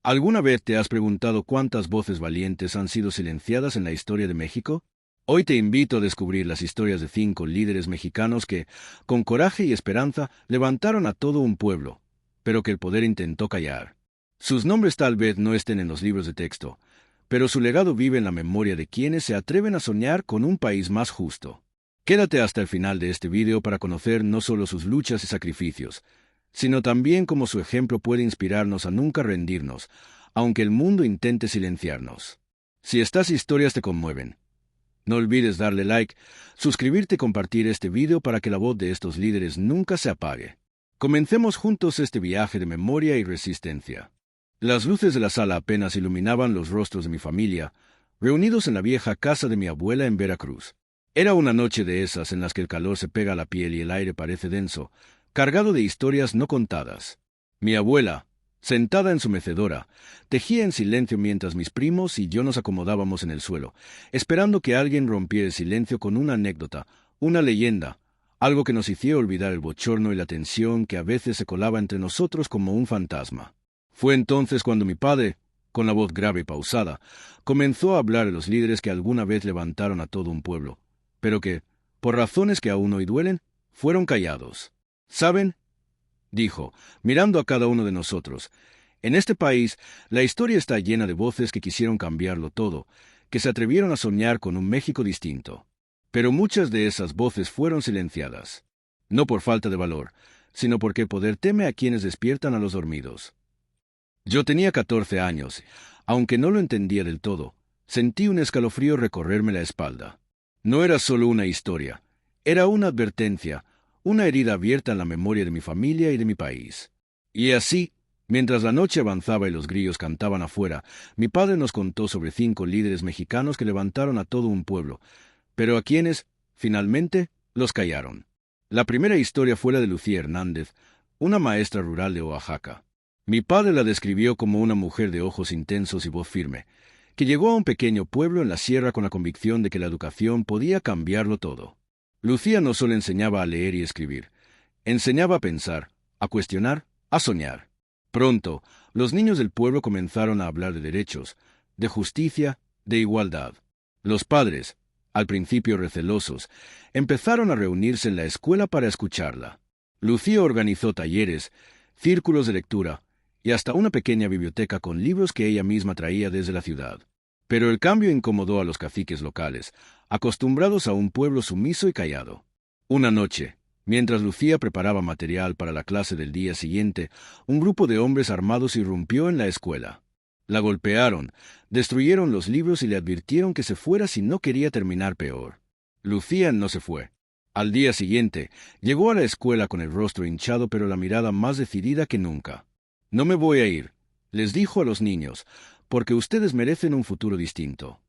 ¿Alguna vez te has preguntado cuántas voces valientes han sido silenciadas en la historia de México? Hoy te invito a descubrir las historias de 5 líderes mexicanos que, con coraje y esperanza, levantaron a todo un pueblo, pero que el poder intentó callar. Sus nombres tal vez no estén en los libros de texto, pero su legado vive en la memoria de quienes se atreven a soñar con un país más justo. Quédate hasta el final de este video para conocer no solo sus luchas y sacrificios, sino también cómo su ejemplo puede inspirarnos a nunca rendirnos, aunque el mundo intente silenciarnos. Si estas historias te conmueven, no olvides darle like, suscribirte y compartir este video para que la voz de estos líderes nunca se apague. Comencemos juntos este viaje de memoria y resistencia. Las luces de la sala apenas iluminaban los rostros de mi familia, reunidos en la vieja casa de mi abuela en Veracruz. Era una noche de esas en las que el calor se pega a la piel y el aire parece denso, cargado de historias no contadas. Mi abuela, sentada en su mecedora, tejía en silencio mientras mis primos y yo nos acomodábamos en el suelo, esperando que alguien rompiera el silencio con una anécdota, una leyenda, algo que nos hiciera olvidar el bochorno y la tensión que a veces se colaba entre nosotros como un fantasma. Fue entonces cuando mi padre, con la voz grave y pausada, comenzó a hablar de los líderes que alguna vez levantaron a todo un pueblo, pero que, por razones que aún hoy duelen, fueron callados. ¿Saben?, dijo, mirando a cada uno de nosotros, en este país la historia está llena de voces que quisieron cambiarlo todo, que se atrevieron a soñar con un México distinto. Pero muchas de esas voces fueron silenciadas. No por falta de valor, sino porque el poder teme a quienes despiertan a los dormidos. Yo tenía 14 años, aunque no lo entendía del todo, sentí un escalofrío recorrerme la espalda. No era solo una historia, era una advertencia, una herida abierta en la memoria de mi familia y de mi país. Y así, mientras la noche avanzaba y los grillos cantaban afuera, mi padre nos contó sobre 5 líderes mexicanos que levantaron a todo un pueblo, pero a quienes, finalmente, los callaron. La primera historia fue la de Lucía Hernández, una maestra rural de Oaxaca. Mi padre la describió como una mujer de ojos intensos y voz firme, que llegó a un pequeño pueblo en la sierra con la convicción de que la educación podía cambiarlo todo. Lucía no solo enseñaba a leer y escribir, enseñaba a pensar, a cuestionar, a soñar. Pronto, los niños del pueblo comenzaron a hablar de derechos, de justicia, de igualdad. Los padres, al principio recelosos, empezaron a reunirse en la escuela para escucharla. Lucía organizó talleres, círculos de lectura, y hasta una pequeña biblioteca con libros que ella misma traía desde la ciudad. Pero el cambio incomodó a los caciques locales, acostumbrados a un pueblo sumiso y callado. Una noche, mientras Lucía preparaba material para la clase del día siguiente, un grupo de hombres armados irrumpió en la escuela. La golpearon, destruyeron los libros y le advirtieron que se fuera si no quería terminar peor. Lucía no se fue. Al día siguiente, llegó a la escuela con el rostro hinchado pero la mirada más decidida que nunca. «No me voy a ir», les dijo a los niños, «porque ustedes merecen un futuro distinto».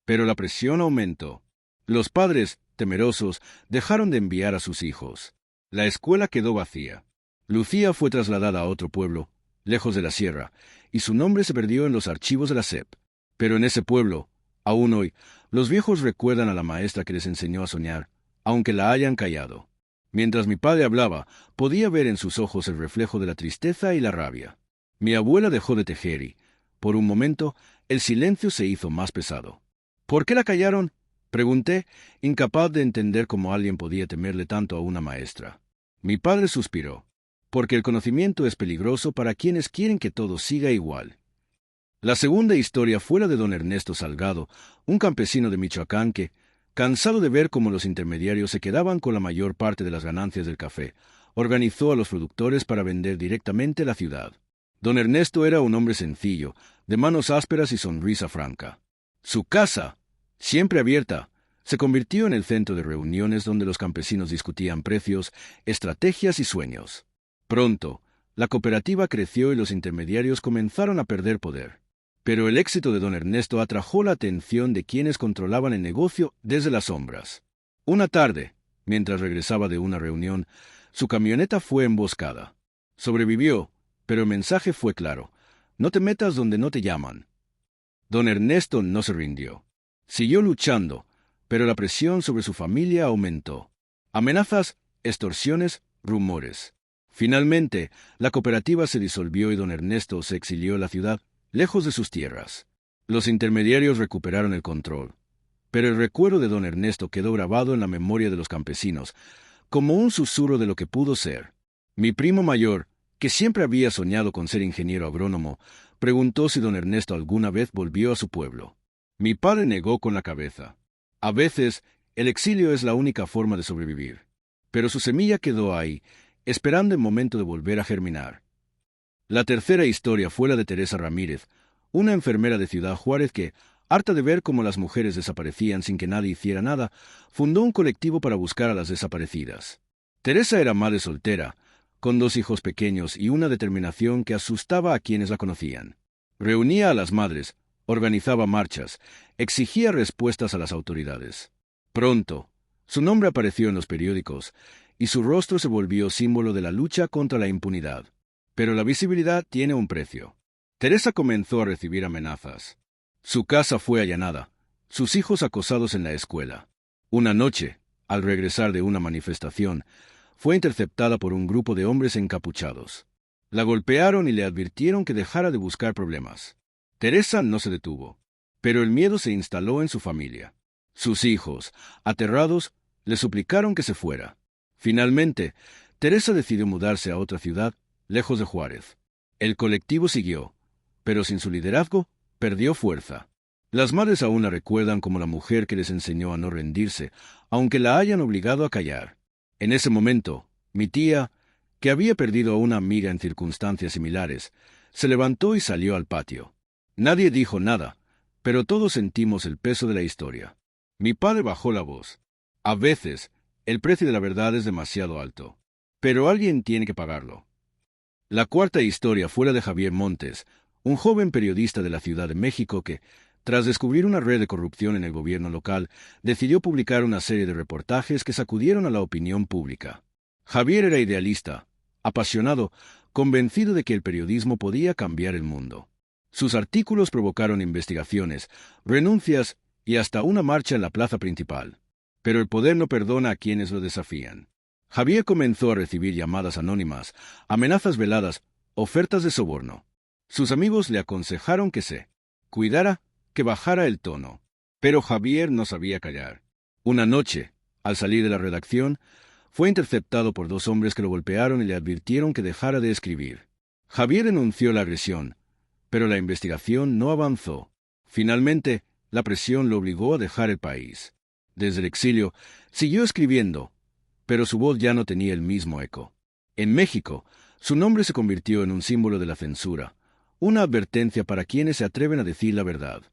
Pero la presión aumentó. Los padres, temerosos, dejaron de enviar a sus hijos. La escuela quedó vacía. Lucía fue trasladada a otro pueblo, lejos de la sierra, y su nombre se perdió en los archivos de la SEP. Pero en ese pueblo, aún hoy, los viejos recuerdan a la maestra que les enseñó a soñar, aunque la hayan callado. Mientras mi padre hablaba, podía ver en sus ojos el reflejo de la tristeza y la rabia. Mi abuela dejó de tejer y, por un momento, el silencio se hizo más pesado. «¿Por qué la callaron?», pregunté, incapaz de entender cómo alguien podía temerle tanto a una maestra. Mi padre suspiró. «Porque el conocimiento es peligroso para quienes quieren que todo siga igual». La segunda historia fue la de don Ernesto Salgado, un campesino de Michoacán que, cansado de ver cómo los intermediarios se quedaban con la mayor parte de las ganancias del café, organizó a los productores para vender directamente la ciudad. Don Ernesto era un hombre sencillo, de manos ásperas y sonrisa franca. Su casa, siempre abierta, se convirtió en el centro de reuniones donde los campesinos discutían precios, estrategias y sueños. Pronto, la cooperativa creció y los intermediarios comenzaron a perder poder. Pero el éxito de don Ernesto atrajo la atención de quienes controlaban el negocio desde las sombras. Una tarde, mientras regresaba de una reunión, su camioneta fue emboscada. Sobrevivió, pero el mensaje fue claro: no te metas donde no te llaman. Don Ernesto no se rindió. Siguió luchando, pero la presión sobre su familia aumentó. Amenazas, extorsiones, rumores. Finalmente, la cooperativa se disolvió y don Ernesto se exilió a la ciudad, lejos de sus tierras. Los intermediarios recuperaron el control, pero el recuerdo de don Ernesto quedó grabado en la memoria de los campesinos, como un susurro de lo que pudo ser. Mi primo mayor, que siempre había soñado con ser ingeniero agrónomo, preguntó si don Ernesto alguna vez volvió a su pueblo. Mi padre negó con la cabeza. A veces, el exilio es la única forma de sobrevivir. Pero su semilla quedó ahí, esperando el momento de volver a germinar. La tercera historia fue la de Teresa Ramírez, una enfermera de Ciudad Juárez que, harta de ver cómo las mujeres desaparecían sin que nadie hiciera nada, fundó un colectivo para buscar a las desaparecidas. Teresa era madre soltera, con 2 hijos pequeños y una determinación que asustaba a quienes la conocían. Reunía a las madres, organizaba marchas, exigía respuestas a las autoridades. Pronto, su nombre apareció en los periódicos y su rostro se volvió símbolo de la lucha contra la impunidad. Pero la visibilidad tiene un precio. Teresa comenzó a recibir amenazas. Su casa fue allanada, sus hijos acosados en la escuela. Una noche, al regresar de una manifestación, fue interceptada por un grupo de hombres encapuchados. La golpearon y le advirtieron que dejara de buscar problemas. Teresa no se detuvo, pero el miedo se instaló en su familia. Sus hijos, aterrados, le suplicaron que se fuera. Finalmente, Teresa decidió mudarse a otra ciudad, lejos de Juárez. El colectivo siguió, pero sin su liderazgo, perdió fuerza. Las madres aún la recuerdan como la mujer que les enseñó a no rendirse, aunque la hayan obligado a callar. En ese momento, mi tía, que había perdido a una amiga en circunstancias similares, se levantó y salió al patio. Nadie dijo nada, pero todos sentimos el peso de la historia. Mi padre bajó la voz. A veces, el precio de la verdad es demasiado alto, pero alguien tiene que pagarlo. La cuarta historia fue la de Javier Montes, un joven periodista de la Ciudad de México que, tras descubrir una red de corrupción en el gobierno local, decidió publicar una serie de reportajes que sacudieron a la opinión pública. Javier era idealista, apasionado, convencido de que el periodismo podía cambiar el mundo. Sus artículos provocaron investigaciones, renuncias y hasta una marcha en la plaza principal. Pero el poder no perdona a quienes lo desafían. Javier comenzó a recibir llamadas anónimas, amenazas veladas, ofertas de soborno. Sus amigos le aconsejaron que se cuidara, que bajara el tono. Pero Javier no sabía callar. Una noche, al salir de la redacción, fue interceptado por 2 hombres que lo golpearon y le advirtieron que dejara de escribir. Javier denunció la agresión, pero la investigación no avanzó. Finalmente, la presión lo obligó a dejar el país. Desde el exilio, siguió escribiendo, pero su voz ya no tenía el mismo eco. En México, su nombre se convirtió en un símbolo de la censura, una advertencia para quienes se atreven a decir la verdad.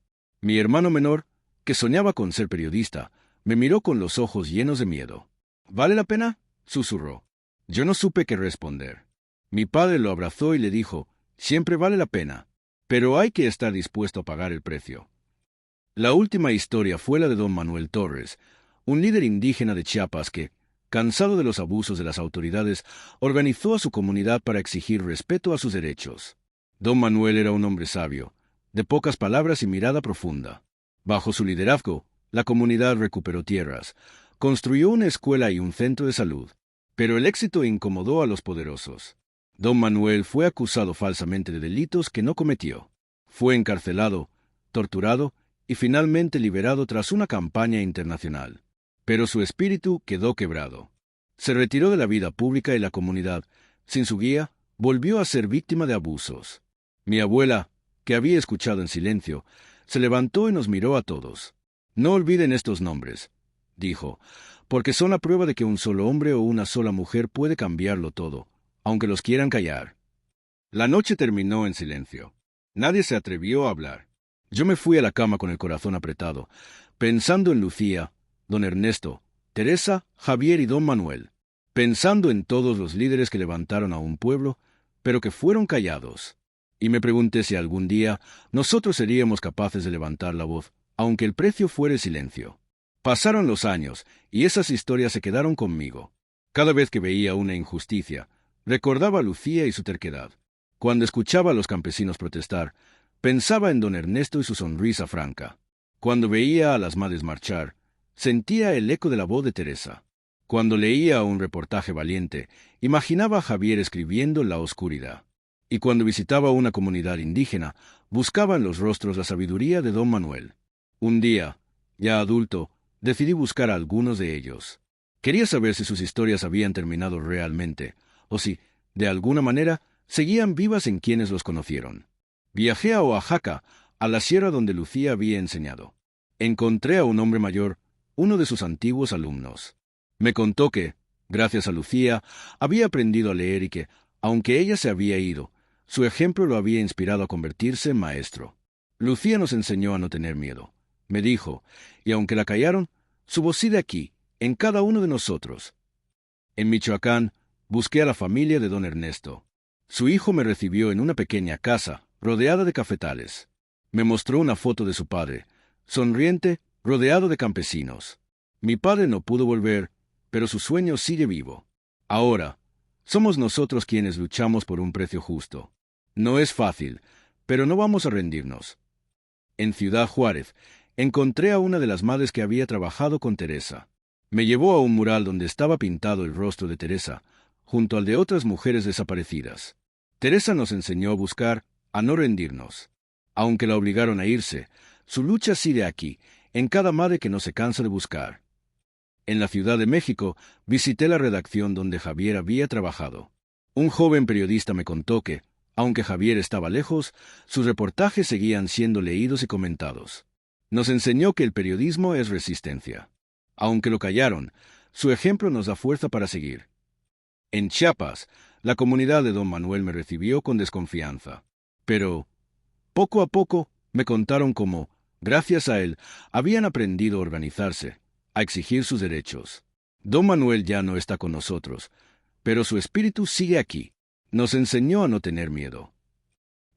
Mi hermano menor, que soñaba con ser periodista, me miró con los ojos llenos de miedo. ¿Vale la pena?, susurró. Yo no supe qué responder. Mi padre lo abrazó y le dijo, siempre vale la pena, pero hay que estar dispuesto a pagar el precio. La última historia fue la de don Manuel Torres, un líder indígena de Chiapas que, cansado de los abusos de las autoridades, organizó a su comunidad para exigir respeto a sus derechos. Don Manuel era un hombre sabio, de pocas palabras y mirada profunda. Bajo su liderazgo, la comunidad recuperó tierras, construyó una escuela y un centro de salud, pero el éxito incomodó a los poderosos. Don Manuel fue acusado falsamente de delitos que no cometió. Fue encarcelado, torturado y finalmente liberado tras una campaña internacional. Pero su espíritu quedó quebrado. Se retiró de la vida pública y la comunidad, sin su guía, volvió a ser víctima de abusos. Mi abuela, que había escuchado en silencio, se levantó y nos miró a todos. No olviden estos nombres, dijo, porque son la prueba de que un solo hombre o una sola mujer puede cambiarlo todo, aunque los quieran callar. La noche terminó en silencio. Nadie se atrevió a hablar. Yo me fui a la cama con el corazón apretado, pensando en Lucía, don Ernesto, Teresa, Javier y don Manuel, pensando en todos los líderes que levantaron a un pueblo, pero que fueron callados. Y me pregunté si algún día nosotros seríamos capaces de levantar la voz, aunque el precio fuera el silencio. Pasaron los años, y esas historias se quedaron conmigo. Cada vez que veía una injusticia, recordaba a Lucía y su terquedad. Cuando escuchaba a los campesinos protestar, pensaba en don Ernesto y su sonrisa franca. Cuando veía a las madres marchar, sentía el eco de la voz de Teresa. Cuando leía un reportaje valiente, imaginaba a Javier escribiendo la oscuridad. Y cuando visitaba una comunidad indígena, buscaba en los rostros la sabiduría de don Manuel. Un día, ya adulto, decidí buscar a algunos de ellos. Quería saber si sus historias habían terminado realmente, o si, de alguna manera, seguían vivas en quienes los conocieron. Viajé a Oaxaca, a la sierra donde Lucía había enseñado. Encontré a un hombre mayor, uno de sus antiguos alumnos. Me contó que, gracias a Lucía, había aprendido a leer y que, aunque ella se había ido, su ejemplo lo había inspirado a convertirse en maestro. Lucía nos enseñó a no tener miedo, me dijo, y aunque la callaron, su voz sigue aquí, en cada uno de nosotros. En Michoacán, busqué a la familia de don Ernesto. Su hijo me recibió en una pequeña casa, rodeada de cafetales. Me mostró una foto de su padre, sonriente, rodeado de campesinos. Mi padre no pudo volver, pero su sueño sigue vivo. Ahora, somos nosotros quienes luchamos por un precio justo. No es fácil, pero no vamos a rendirnos. En Ciudad Juárez, encontré a una de las madres que había trabajado con Teresa. Me llevó a un mural donde estaba pintado el rostro de Teresa, junto al de otras mujeres desaparecidas. Teresa nos enseñó a buscar, a no rendirnos. Aunque la obligaron a irse, su lucha sigue aquí, en cada madre que no se cansa de buscar. En la Ciudad de México, visité la redacción donde Javier había trabajado. Un joven periodista me contó que, aunque Javier estaba lejos, sus reportajes seguían siendo leídos y comentados. Nos enseñó que el periodismo es resistencia. Aunque lo callaron, su ejemplo nos da fuerza para seguir. En Chiapas, la comunidad de don Manuel me recibió con desconfianza. Pero, poco a poco, me contaron cómo, gracias a él, habían aprendido a organizarse, a exigir sus derechos. Don Manuel ya no está con nosotros, pero su espíritu sigue aquí. Nos enseñó a no tener miedo.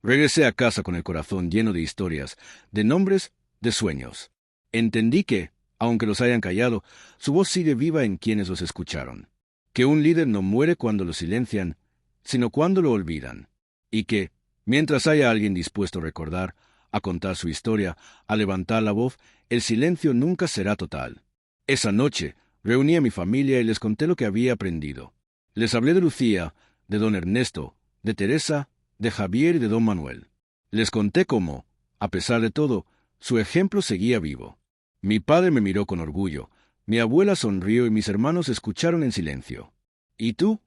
Regresé a casa con el corazón lleno de historias, de nombres, de sueños. Entendí que, aunque los hayan callado, su voz sigue viva en quienes los escucharon. Que un líder no muere cuando lo silencian, sino cuando lo olvidan. Y que, mientras haya alguien dispuesto a recordar, a contar su historia, a levantar la voz, el silencio nunca será total. Esa noche, reuní a mi familia y les conté lo que había aprendido. Les hablé de Lucía, de don Ernesto, de Teresa, de Javier y de don Manuel. Les conté cómo, a pesar de todo, su ejemplo seguía vivo. Mi padre me miró con orgullo, mi abuela sonrió y mis hermanos escucharon en silencio. ¿Y tú?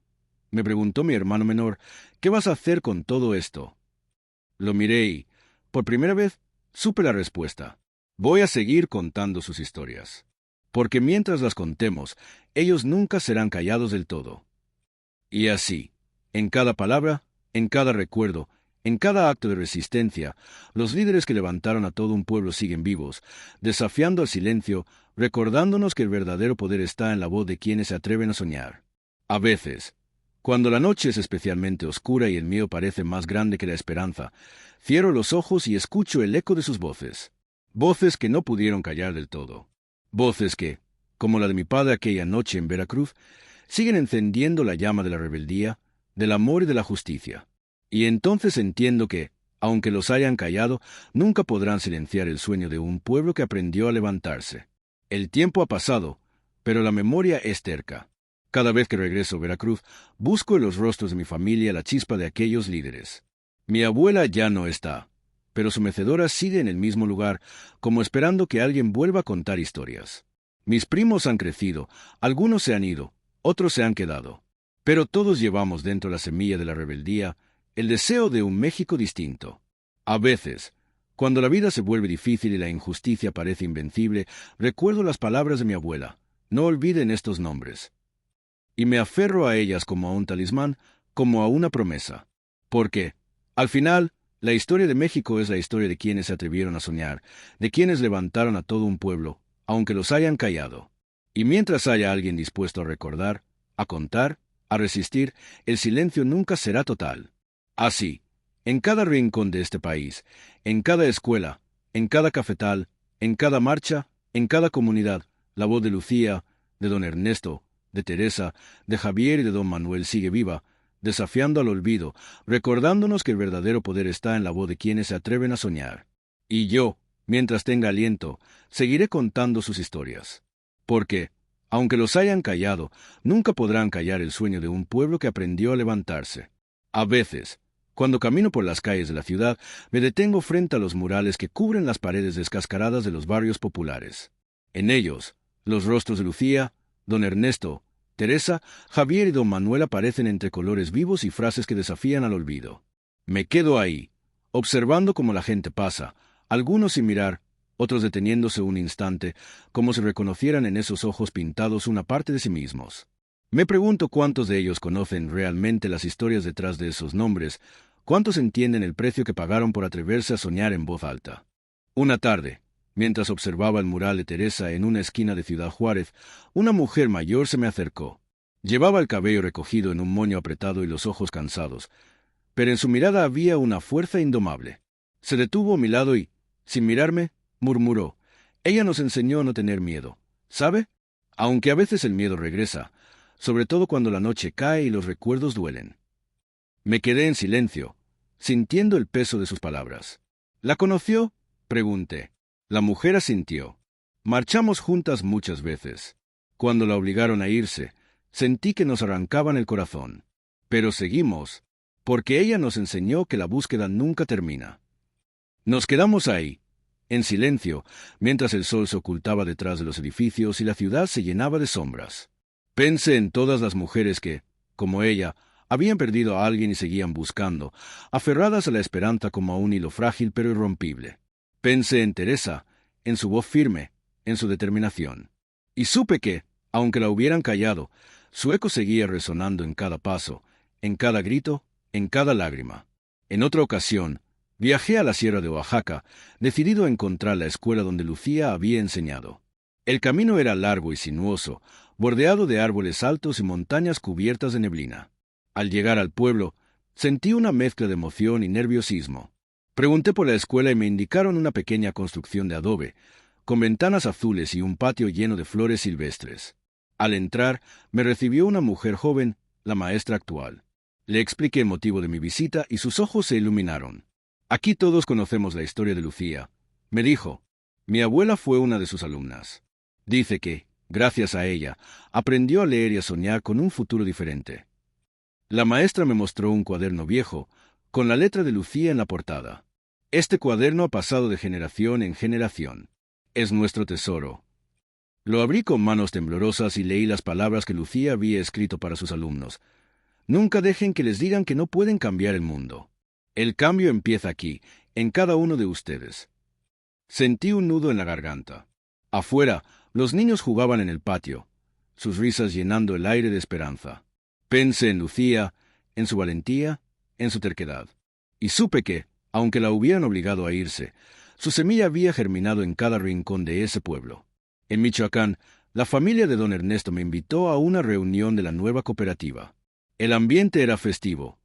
Me preguntó mi hermano menor, ¿qué vas a hacer con todo esto? Lo miré y, por primera vez, supe la respuesta. Voy a seguir contando sus historias. Porque mientras las contemos, ellos nunca serán callados del todo. Y así, en cada palabra, en cada recuerdo, en cada acto de resistencia, los líderes que levantaron a todo un pueblo siguen vivos, desafiando al silencio, recordándonos que el verdadero poder está en la voz de quienes se atreven a soñar. A veces, cuando la noche es especialmente oscura y el miedo parece más grande que la esperanza, cierro los ojos y escucho el eco de sus voces. Voces que no pudieron callar del todo. Voces que, como la de mi padre aquella noche en Veracruz, siguen encendiendo la llama de la rebeldía, del amor y de la justicia. Y entonces entiendo que, aunque los hayan callado, nunca podrán silenciar el sueño de un pueblo que aprendió a levantarse. El tiempo ha pasado, pero la memoria es terca. Cada vez que regreso a Veracruz, busco en los rostros de mi familia la chispa de aquellos líderes. Mi abuela ya no está, pero su mecedora sigue en el mismo lugar, como esperando que alguien vuelva a contar historias. Mis primos han crecido, algunos se han ido, otros se han quedado. Pero todos llevamos dentro la semilla de la rebeldía, el deseo de un México distinto. A veces, cuando la vida se vuelve difícil y la injusticia parece invencible, recuerdo las palabras de mi abuela. No olviden estos nombres. Y me aferro a ellas como a un talismán, como a una promesa. Porque, al final, la historia de México es la historia de quienes se atrevieron a soñar, de quienes levantaron a todo un pueblo, aunque los hayan callado. Y mientras haya alguien dispuesto a recordar, a contar, a resistir, el silencio nunca será total. Así, en cada rincón de este país, en cada escuela, en cada cafetal, en cada marcha, en cada comunidad, la voz de Lucía, de don Ernesto, de Teresa, de Javier y de don Manuel sigue viva, desafiando al olvido, recordándonos que el verdadero poder está en la voz de quienes se atreven a soñar. Y yo, mientras tenga aliento, seguiré contando sus historias. Porque, Aunque los hayan callado, nunca podrán callar el sueño de un pueblo que aprendió a levantarse. A veces, cuando camino por las calles de la ciudad, me detengo frente a los murales que cubren las paredes descascaradas de los barrios populares. En ellos, los rostros de Lucía, don Ernesto, Teresa, Javier y don Manuel aparecen entre colores vivos y frases que desafían al olvido. Me quedo ahí, observando cómo la gente pasa, algunos sin mirar, otros deteniéndose un instante, como si reconocieran en esos ojos pintados una parte de sí mismos. Me pregunto cuántos de ellos conocen realmente las historias detrás de esos nombres, cuántos entienden el precio que pagaron por atreverse a soñar en voz alta. Una tarde, mientras observaba el mural de Teresa en una esquina de Ciudad Juárez, una mujer mayor se me acercó. Llevaba el cabello recogido en un moño apretado y los ojos cansados, pero en su mirada había una fuerza indomable. Se detuvo a mi lado y, sin mirarme, murmuró: «Ella nos enseñó a no tener miedo, ¿sabe? Aunque a veces el miedo regresa, sobre todo cuando la noche cae y los recuerdos duelen». Me quedé en silencio, sintiendo el peso de sus palabras. «¿La conoció?», pregunté. La mujer asintió. «Marchamos juntas muchas veces. Cuando la obligaron a irse, sentí que nos arrancaban el corazón. Pero seguimos, porque ella nos enseñó que la búsqueda nunca termina». Nos quedamos ahí, en silencio, mientras el sol se ocultaba detrás de los edificios y la ciudad se llenaba de sombras. Pensé en todas las mujeres que, como ella, habían perdido a alguien y seguían buscando, aferradas a la esperanza como a un hilo frágil pero irrompible. Pensé en Teresa, en su voz firme, en su determinación. Y supe que, aunque la hubieran callado, su eco seguía resonando en cada paso, en cada grito, en cada lágrima. En otra ocasión, viajé a la sierra de Oaxaca, decidido a encontrar la escuela donde Lucía había enseñado. El camino era largo y sinuoso, bordeado de árboles altos y montañas cubiertas de neblina. Al llegar al pueblo, sentí una mezcla de emoción y nerviosismo. Pregunté por la escuela y me indicaron una pequeña construcción de adobe, con ventanas azules y un patio lleno de flores silvestres. Al entrar, me recibió una mujer joven, la maestra actual. Le expliqué el motivo de mi visita y sus ojos se iluminaron. «Aquí todos conocemos la historia de Lucía», me dijo. «Mi abuela fue una de sus alumnas. Dice que, gracias a ella, aprendió a leer y a soñar con un futuro diferente». La maestra me mostró un cuaderno viejo, con la letra de Lucía en la portada. «Este cuaderno ha pasado de generación en generación. Es nuestro tesoro». Lo abrí con manos temblorosas y leí las palabras que Lucía había escrito para sus alumnos. «Nunca dejen que les digan que no pueden cambiar el mundo. El cambio empieza aquí, en cada uno de ustedes». Sentí un nudo en la garganta. Afuera, los niños jugaban en el patio, sus risas llenando el aire de esperanza. Pensé en Lucía, en su valentía, en su terquedad. Y supe que, aunque la hubieran obligado a irse, su semilla había germinado en cada rincón de ese pueblo. En Michoacán, la familia de don Ernesto me invitó a una reunión de la nueva cooperativa. El ambiente era festivo,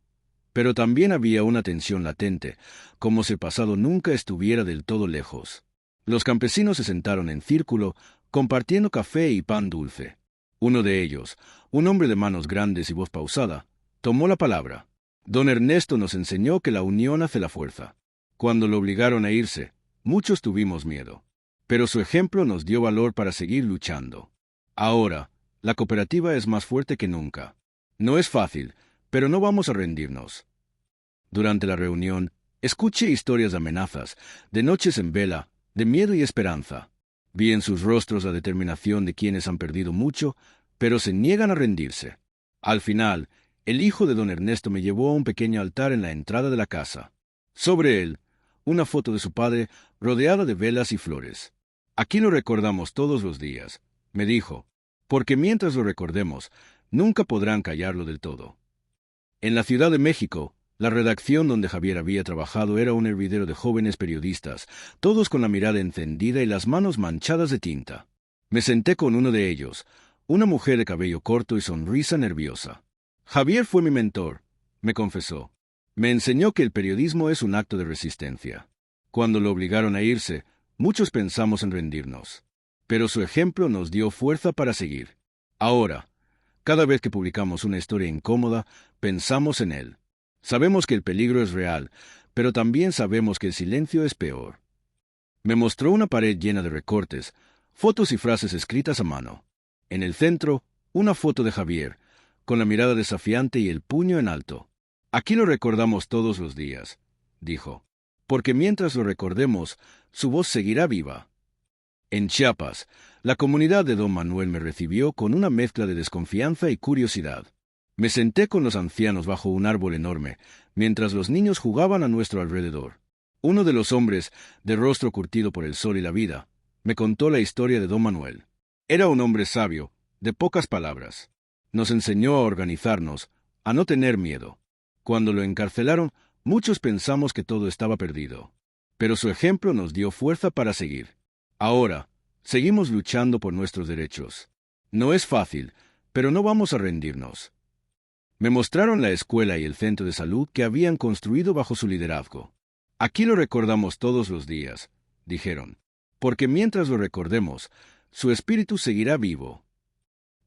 pero también había una tensión latente, como si el pasado nunca estuviera del todo lejos. Los campesinos se sentaron en círculo, compartiendo café y pan dulce. Uno de ellos, un hombre de manos grandes y voz pausada, tomó la palabra. «Don Ernesto nos enseñó que la unión hace la fuerza. Cuando lo obligaron a irse, muchos tuvimos miedo. Pero su ejemplo nos dio valor para seguir luchando. Ahora, la cooperativa es más fuerte que nunca. No es fácil, pero no vamos a rendirnos». Durante la reunión, escuché historias de amenazas, de noches en vela, de miedo y esperanza. Vi en sus rostros la determinación de quienes han perdido mucho, pero se niegan a rendirse. Al final, el hijo de don Ernesto me llevó a un pequeño altar en la entrada de la casa. Sobre él, una foto de su padre rodeada de velas y flores. «Aquí lo recordamos todos los días», me dijo, «porque mientras lo recordemos, nunca podrán callarlo del todo». En la Ciudad de México, la redacción donde Javier había trabajado era un hervidero de jóvenes periodistas, todos con la mirada encendida y las manos manchadas de tinta. Me senté con uno de ellos, una mujer de cabello corto y sonrisa nerviosa. «Javier fue mi mentor», me confesó. «Me enseñó que el periodismo es un acto de resistencia. Cuando lo obligaron a irse, muchos pensamos en rendirnos. Pero su ejemplo nos dio fuerza para seguir. Ahora, cada vez que publicamos una historia incómoda, pensamos en él. Sabemos que el peligro es real, pero también sabemos que el silencio es peor». Me mostró una pared llena de recortes, fotos y frases escritas a mano. En el centro, una foto de Javier, con la mirada desafiante y el puño en alto. Aquí lo recordamos todos los días, dijo, porque mientras lo recordemos, su voz seguirá viva. En Chiapas, la comunidad de don Manuel me recibió con una mezcla de desconfianza y curiosidad. Me senté con los ancianos bajo un árbol enorme, mientras los niños jugaban a nuestro alrededor. Uno de los hombres, de rostro curtido por el sol y la vida, me contó la historia de don Manuel. Era un hombre sabio, de pocas palabras. Nos enseñó a organizarnos, a no tener miedo. Cuando lo encarcelaron, muchos pensamos que todo estaba perdido. Pero su ejemplo nos dio fuerza para seguir. Ahora, seguimos luchando por nuestros derechos. No es fácil, pero no vamos a rendirnos. Me mostraron la escuela y el centro de salud que habían construido bajo su liderazgo. Aquí lo recordamos todos los días, dijeron, porque mientras lo recordemos, su espíritu seguirá vivo.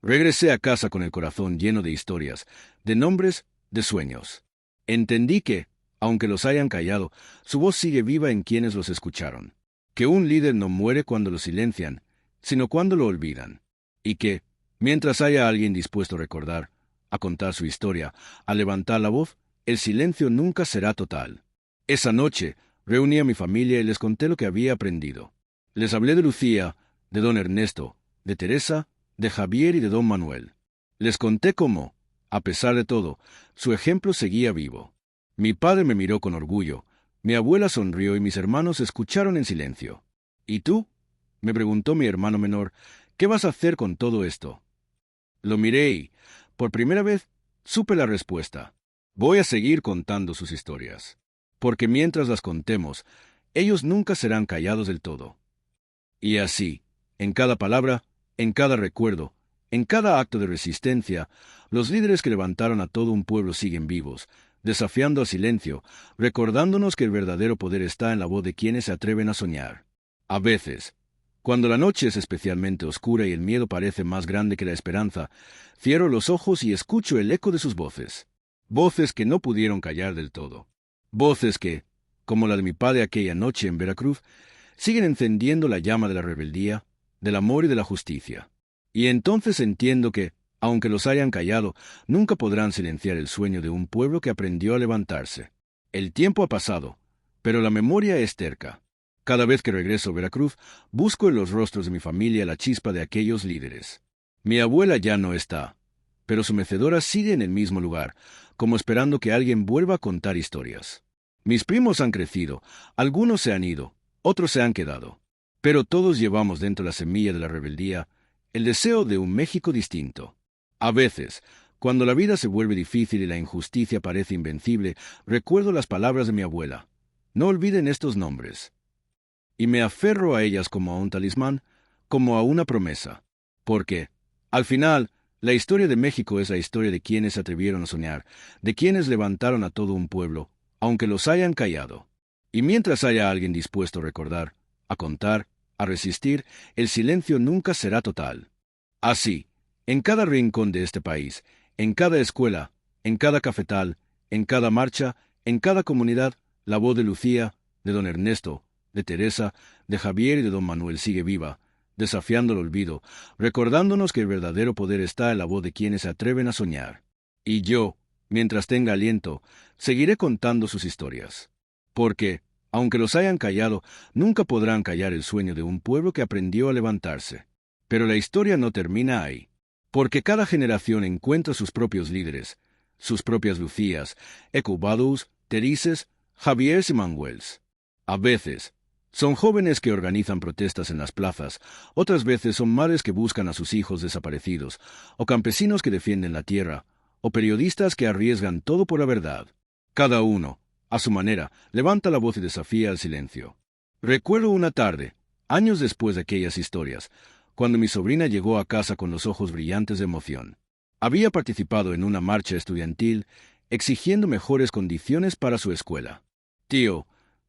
Regresé a casa con el corazón lleno de historias, de nombres, de sueños. Entendí que, aunque los hayan callado, su voz sigue viva en quienes los escucharon. Que un líder no muere cuando lo silencian, sino cuando lo olvidan. Y que, mientras haya alguien dispuesto a recordar, a contar su historia, a levantar la voz, el silencio nunca será total. Esa noche, reuní a mi familia y les conté lo que había aprendido. Les hablé de Lucía, de don Ernesto, de Teresa, de Javier y de don Manuel. Les conté cómo, a pesar de todo, su ejemplo seguía vivo. Mi padre me miró con orgullo, mi abuela sonrió y mis hermanos escucharon en silencio. ¿Y tú? Me preguntó mi hermano menor, ¿qué vas a hacer con todo esto? Lo miré y, por primera vez, supe la respuesta. Voy a seguir contando sus historias. Porque mientras las contemos, ellos nunca serán callados del todo. Y así, en cada palabra, en cada recuerdo, en cada acto de resistencia, los líderes que levantaron a todo un pueblo siguen vivos, desafiando al silencio, recordándonos que el verdadero poder está en la voz de quienes se atreven a soñar. A veces, cuando la noche es especialmente oscura y el miedo parece más grande que la esperanza, cierro los ojos y escucho el eco de sus voces. Voces que no pudieron callar del todo. Voces que, como la de mi padre aquella noche en Veracruz, siguen encendiendo la llama de la rebeldía, del amor y de la justicia. Y entonces entiendo que, aunque los hayan callado, nunca podrán silenciar el sueño de un pueblo que aprendió a levantarse. El tiempo ha pasado, pero la memoria es terca. Cada vez que regreso a Veracruz, busco en los rostros de mi familia la chispa de aquellos líderes. Mi abuela ya no está, pero su mecedora sigue en el mismo lugar, como esperando que alguien vuelva a contar historias. Mis primos han crecido, algunos se han ido, otros se han quedado. Pero todos llevamos dentro la semilla de la rebeldía, el deseo de un México distinto. A veces, cuando la vida se vuelve difícil y la injusticia parece invencible, recuerdo las palabras de mi abuela. No olviden estos nombres. Y me aferro a ellas como a un talismán, como a una promesa. Porque, al final, la historia de México es la historia de quienes se atrevieron a soñar, de quienes levantaron a todo un pueblo, aunque los hayan callado. Y mientras haya alguien dispuesto a recordar, a contar, a resistir, el silencio nunca será total. Así, en cada rincón de este país, en cada escuela, en cada cafetal, en cada marcha, en cada comunidad, la voz de Lucía, de don Ernesto, de Teresa, de Javier y de don Manuel sigue viva, desafiando el olvido, recordándonos que el verdadero poder está en la voz de quienes se atreven a soñar. Y yo, mientras tenga aliento, seguiré contando sus historias. Porque, aunque los hayan callado, nunca podrán callar el sueño de un pueblo que aprendió a levantarse. Pero la historia no termina ahí. Porque cada generación encuentra sus propios líderes, sus propias Lucías, Ecubadus, Terices, Javiers y Manuels. A veces, son jóvenes que organizan protestas en las plazas, otras veces son madres que buscan a sus hijos desaparecidos, o campesinos que defienden la tierra, o periodistas que arriesgan todo por la verdad. Cada uno, a su manera, levanta la voz y desafía al silencio. Recuerdo una tarde, años después de aquellas historias, cuando mi sobrina llegó a casa con los ojos brillantes de emoción. Había participado en una marcha estudiantil, exigiendo mejores condiciones para su escuela. Tío,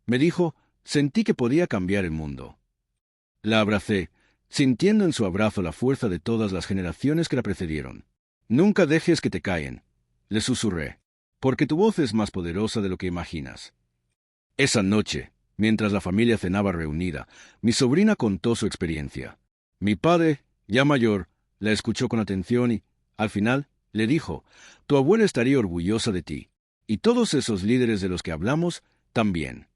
me dijo, sentí que podía cambiar el mundo. La abracé, sintiendo en su abrazo la fuerza de todas las generaciones que la precedieron. Nunca dejes que te callen, le susurré, porque tu voz es más poderosa de lo que imaginas. Esa noche, mientras la familia cenaba reunida, mi sobrina contó su experiencia. Mi padre, ya mayor, La escuchó con atención y, al final, le dijo, «Tu abuela estaría orgullosa de ti. Y todos esos líderes de los que hablamos, también».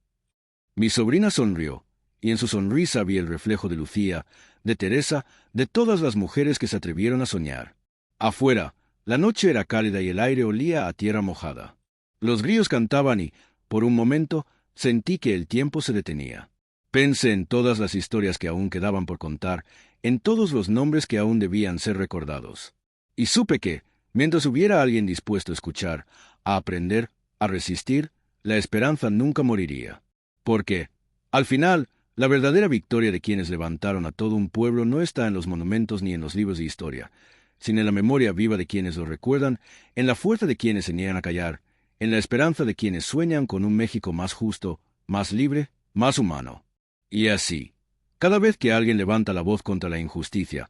Mi sobrina sonrió, y en su sonrisa vi el reflejo de Lucía, de Teresa, de todas las mujeres que se atrevieron a soñar. Afuera, la noche era cálida y el aire olía a tierra mojada. Los grillos cantaban y, por un momento, sentí que el tiempo se detenía. Pensé en todas las historias que aún quedaban por contar, en todos los nombres que aún debían ser recordados. Y supe que, mientras hubiera alguien dispuesto a escuchar, a aprender, a resistir, la esperanza nunca moriría. Porque, al final, la verdadera victoria de quienes levantaron a todo un pueblo no está en los monumentos ni en los libros de historia, sino en la memoria viva de quienes lo recuerdan, en la fuerza de quienes se niegan a callar, en la esperanza de quienes sueñan con un México más justo, más libre, más humano. Y así, cada vez que alguien levanta la voz contra la injusticia,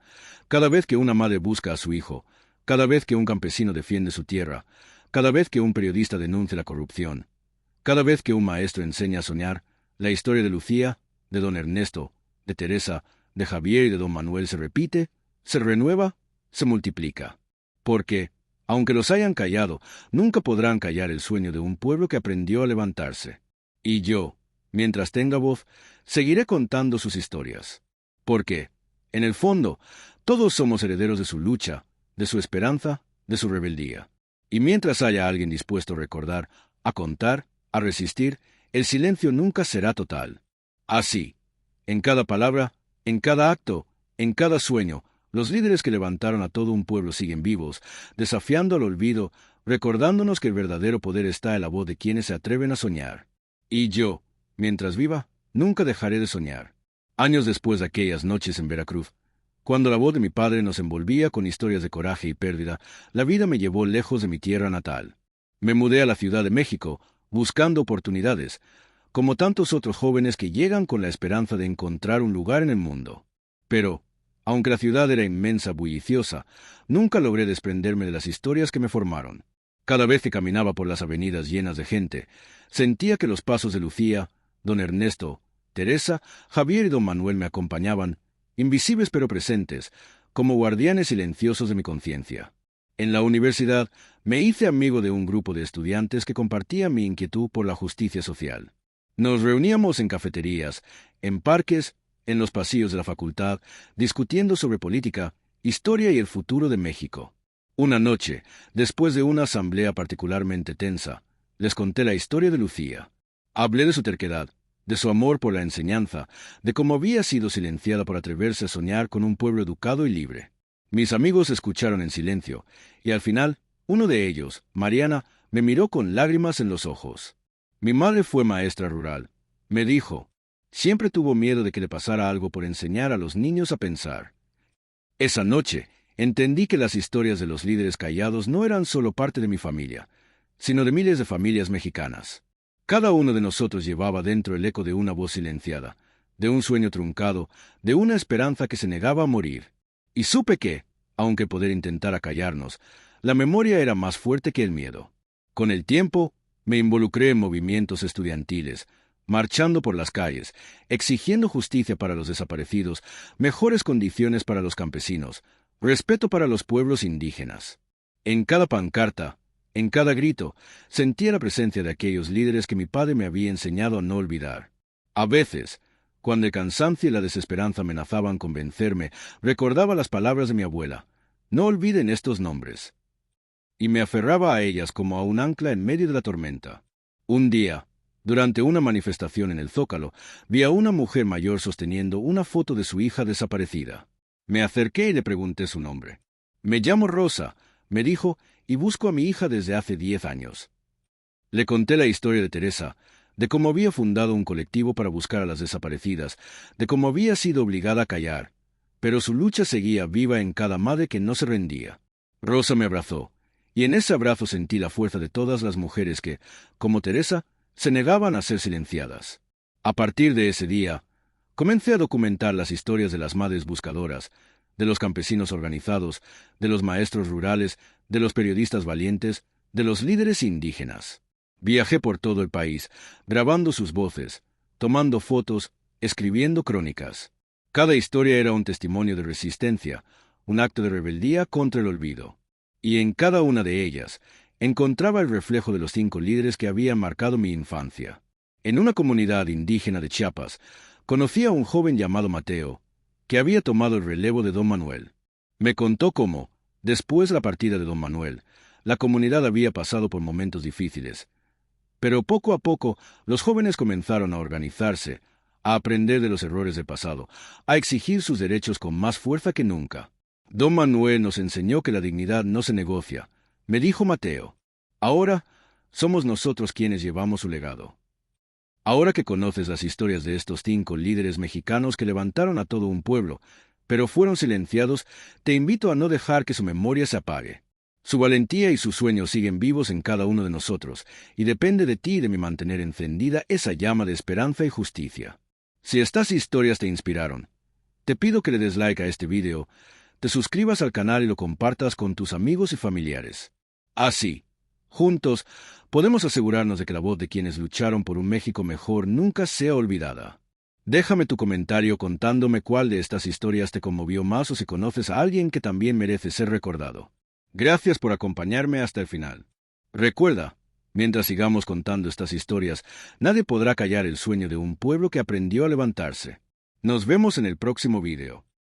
cada vez que una madre busca a su hijo, cada vez que un campesino defiende su tierra, cada vez que un periodista denuncia la corrupción, cada vez que un maestro enseña a soñar, la historia de Lucía, de don Ernesto, de Teresa, de Javier y de don Manuel se repite, se renueva, se multiplica. Porque, aunque los hayan callado, nunca podrán callar el sueño de un pueblo que aprendió a levantarse. Y yo, mientras tenga voz, seguiré contando sus historias. Porque, en el fondo, todos somos herederos de su lucha, de su esperanza, de su rebeldía. Y mientras haya alguien dispuesto a recordar, a contar, a resistir, el silencio nunca será total. Así, en cada palabra, en cada acto, en cada sueño, los líderes que levantaron a todo un pueblo siguen vivos, desafiando al olvido, recordándonos que el verdadero poder está en la voz de quienes se atreven a soñar. Y yo, mientras viva, nunca dejaré de soñar. Años después de aquellas noches en Veracruz, cuando la voz de mi padre nos envolvía con historias de coraje y pérdida, la vida me llevó lejos de mi tierra natal. Me mudé a la Ciudad de México, buscando oportunidades, como tantos otros jóvenes que llegan con la esperanza de encontrar un lugar en el mundo. Pero, aunque la ciudad era inmensa, bulliciosa, nunca logré desprenderme de las historias que me formaron. Cada vez que caminaba por las avenidas llenas de gente, sentía que los pasos de Lucía, don Ernesto, Teresa, Javier y don Manuel me acompañaban, invisibles pero presentes, como guardianes silenciosos de mi conciencia. En la universidad me hice amigo de un grupo de estudiantes que compartía mi inquietud por la justicia social. Nos reuníamos en cafeterías, en parques, en los pasillos de la facultad, discutiendo sobre política, historia y el futuro de México. Una noche, después de una asamblea particularmente tensa, les conté la historia de Lucía. Hablé de su terquedad, de su amor por la enseñanza, de cómo había sido silenciada por atreverse a soñar con un pueblo educado y libre. Mis amigos escucharon en silencio, y al final, uno de ellos, Mariana, me miró con lágrimas en los ojos. Mi madre fue maestra rural. Me dijo, siempre tuvo miedo de que le pasara algo por enseñar a los niños a pensar. Esa noche, entendí que las historias de los líderes callados no eran solo parte de mi familia, sino de miles de familias mexicanas. Cada uno de nosotros llevaba dentro el eco de una voz silenciada, de un sueño truncado, de una esperanza que se negaba a morir. Y supe que, aunque poder intentara callarnos, la memoria era más fuerte que el miedo. Con el tiempo, me involucré en movimientos estudiantiles, marchando por las calles, exigiendo justicia para los desaparecidos, mejores condiciones para los campesinos, respeto para los pueblos indígenas. En cada pancarta, en cada grito, sentía la presencia de aquellos líderes que mi padre me había enseñado a no olvidar. A veces, cuando el cansancio y la desesperanza amenazaban con vencerme, recordaba las palabras de mi abuela. No olviden estos nombres. Y me aferraba a ellas como a un ancla en medio de la tormenta. Un día, durante una manifestación en el Zócalo, vi a una mujer mayor sosteniendo una foto de su hija desaparecida. Me acerqué y le pregunté su nombre. «Me llamo Rosa», me dijo, «y busco a mi hija desde hace 10 años». Le conté la historia de Teresa, de cómo había fundado un colectivo para buscar a las desaparecidas, de cómo había sido obligada a callar, pero su lucha seguía viva en cada madre que no se rendía. Rosa me abrazó, y en ese abrazo sentí la fuerza de todas las mujeres que, como Teresa, se negaban a ser silenciadas. A partir de ese día, comencé a documentar las historias de las madres buscadoras, de los campesinos organizados, de los maestros rurales, de los periodistas valientes, de los líderes indígenas. Viajé por todo el país, grabando sus voces, tomando fotos, escribiendo crónicas. Cada historia era un testimonio de resistencia, un acto de rebeldía contra el olvido. Y en cada una de ellas encontraba el reflejo de los 5 líderes que habían marcado mi infancia. En una comunidad indígena de Chiapas, conocí a un joven llamado Mateo, que había tomado el relevo de don Manuel. Me contó cómo, después de la partida de don Manuel, la comunidad había pasado por momentos difíciles. Pero poco a poco, los jóvenes comenzaron a organizarse, a aprender de los errores del pasado, a exigir sus derechos con más fuerza que nunca. Don Manuel nos enseñó que la dignidad no se negocia, me dijo Mateo. Ahora somos nosotros quienes llevamos su legado. Ahora que conoces las historias de estos 5 líderes mexicanos que levantaron a todo un pueblo, pero fueron silenciados, te invito a no dejar que su memoria se apague. Su valentía y sus sueños siguen vivos en cada uno de nosotros, y depende de ti y de mí mantener encendida esa llama de esperanza y justicia. Si estas historias te inspiraron, te pido que le des like a este video, te suscribas al canal y lo compartas con tus amigos y familiares. Así, juntos, podemos asegurarnos de que la voz de quienes lucharon por un México mejor nunca sea olvidada. Déjame tu comentario contándome cuál de estas historias te conmovió más o si conoces a alguien que también merece ser recordado. Gracias por acompañarme hasta el final. Recuerda, mientras sigamos contando estas historias, nadie podrá callar el sueño de un pueblo que aprendió a levantarse. Nos vemos en el próximo video.